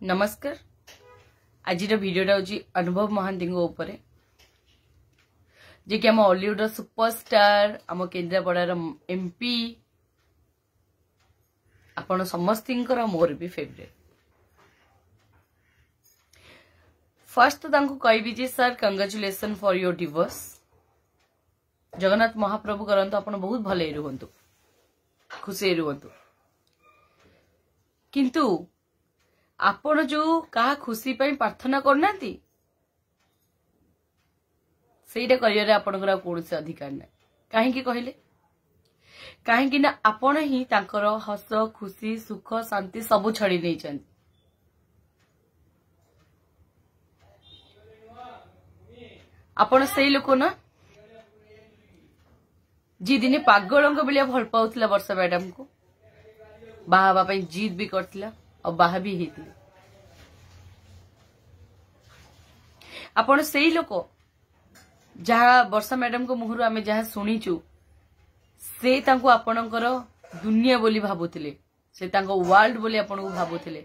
नमस्कार। आज भिडियोटा हूँ अनुभव महांती जे कि आम हॉलीवुड सुपरस्टार आम केन्द्रापड़ार एमपी आपण समस्त मोर भी फेवरेट। फर्स्ट तो कहबी जे sir congratulation for your divorce. Jagannath Mahaprabhu करंतु आपण बहुत भले रुहंतु, खुशी रुहंतु। किंतु आपण जो कहा खुशी पाई प्रार्थना करना सेटा करियर आपनकर कौन से अधिकार ना। कहीं कहले कहीं ना आपण ही तांकर हस खुशी सुख शांति सब छड़ी नहीं चाहते। आपण से लोक ना जी दिने पागल बेलिया भल पाउथिला वर्षा मैडम को बाहा पाई जिद भी करथिला और बाहा भी हेती। आपण से लोक जहा वर्षा मैडम को मुहर आमे जहा सुनीचु से तांको आपणकर दुनिया बोली भाबुथिले, से तांको वर्ल्ड बोली आपण को भाबुथिले।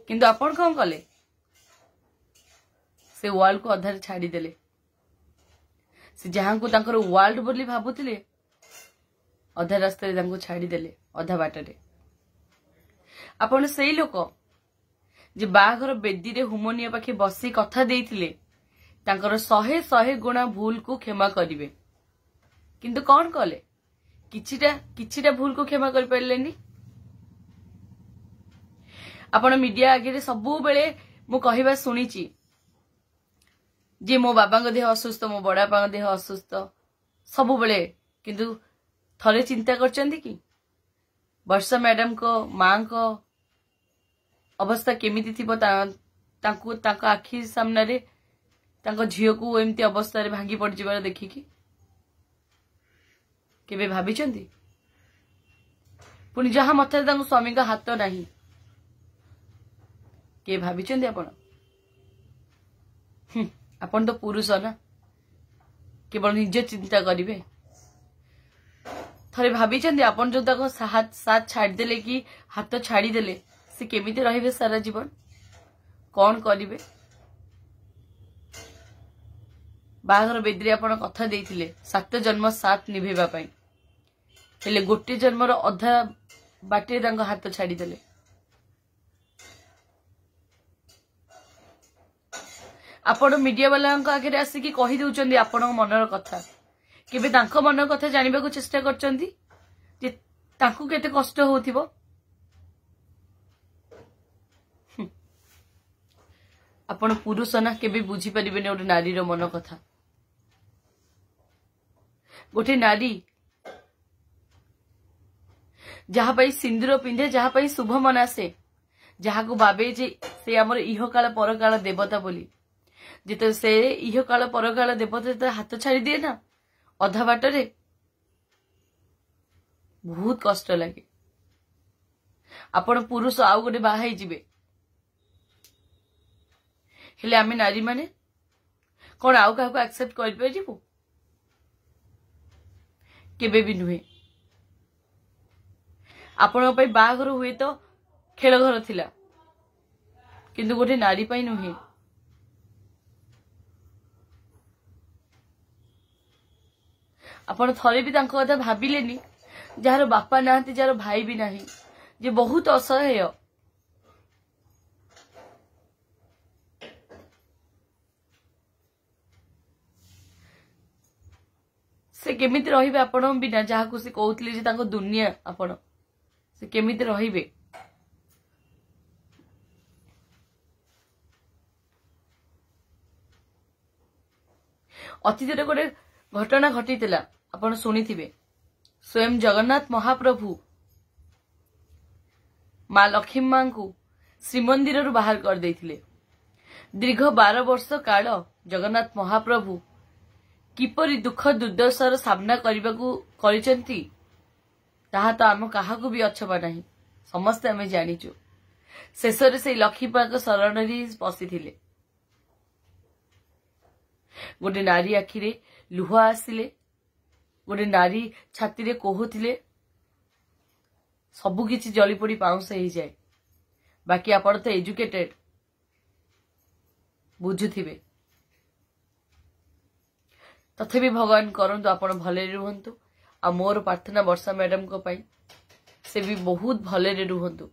किंतु आपण कौन कले से वर्ल्ड को अधार छाड़ी देले। से जहां को तांकर वर्ल्ड बोली भाबुथिले अधा रास्ता रे तांको छाड़ी देले, अधा बाटरे। आपण से लोक जे बाघर बेदी रे हुमनिया पाखे बसी कथा देइथिले तांकर 100 गुणा भूल को क्षमा करिवे। किंतु कौन कले किछिटा भूल को क्षमा कर परलेनी। आपण मीडिया आगे सबु बेले मु कहिबा सुनिची जे मो बाबा देह असुस्थ, मो बड़ा बाबा देह असुस्थ सबु बेले। किंतु थरे चिंता करचंदी कि वर्षा मैडम को मां को अवस्था केमिति थिबो, तांको तांको आखि सामने रे तांको झियो को एमती अवस्था रे भांगी पड़ जिबार देखिकी केबे भाबिचंदी। पुनी जहां मथे तांको स्वामी का हाथ नाही के भाबिचंदी आपण। आपण तो पुरुष ना, केवल निज चिंता करिवे। थरे भाबिचंदी आपण जो ताको साथ छाड़ी देले कि हाथ छाड़ी देले से केमिति रहिबे सारा जीवन, कौन करिवे। बाघर बेदरी आपण कथा देइथिले 7 जन्म साथ निभेबा पई, हेले गोटे जन्मर अधा बाटे तांको हाथ छाड़ी देले। आपण मीडिया वाला आगे आसिकी कहि दउचंदी आपण मनर कथा। केबे तांको मनर कथा जानिबा को चेष्टा करचंदी जे तांको केते कष्ट होथिबो। आपण पुरुष ना केबे बुझी परिबेने ओटे नारी रो मन कथा। गोटे नारी जहा पाई सिंदूर पिंधे, जहा पाई शुभ मनासे, जहा को भावे जे से हमर इह काल पर काल देवता बोली, जेते से इह काल पर काल देवता तो हाथ छाड़ी दिए ना अधा बाटरे, बहुत कष्ट लगे। आपण पुरुष आउ गोटे बाहाई जिबे, हेले आमे नारी माने कौन आउ काहको एक्सेप्ट कर परिबो? केबे भी नुहे। आपण पई बाघर हुए तो खेल घर थिला, किंतु गोटे नारी पई नुहे। आपण थरे भी तांको कथा भाबिलेनी जार बापा नाहंती, जार भाई भी नाही, जे बहुत असहाय। से केमिति रहिबे आपण बिना, जहा को से कहउतले जे तांको दुनिया आपण से केमिति रहिबे। अतीत गोटे घटना घटीला आपण सुनिथिबे। स्वयं जगन्नाथ महाप्रभु मां लक्ष्मी मां को श्रीमंदिर रु बाहर कर देथिले। दीर्घ 12 वर्ष काल जगन्नाथ महाप्रभु किपरि दुख दुर्दशार सामना करचंती ताहा तो आम काहाकू भी अछबा नहीं, समस्ते आमे जानिचु। शेषरे से लक्ष्मी मां शरण रे पशिथिले। गोटे नारी आखिरे लुह आसिले, गोटे नारी छाती रे कोहुथिले, सबु किछि जली पड़ी पाउंस हो जाए। बाकी आपण तो एजुकेटेड बुझुथिबे तथापि भगवान करंतु आपण भले रुहंतु आ मोर प्रार्थना वर्षा मैडम को पाई से भी बहुत भले रुहंतु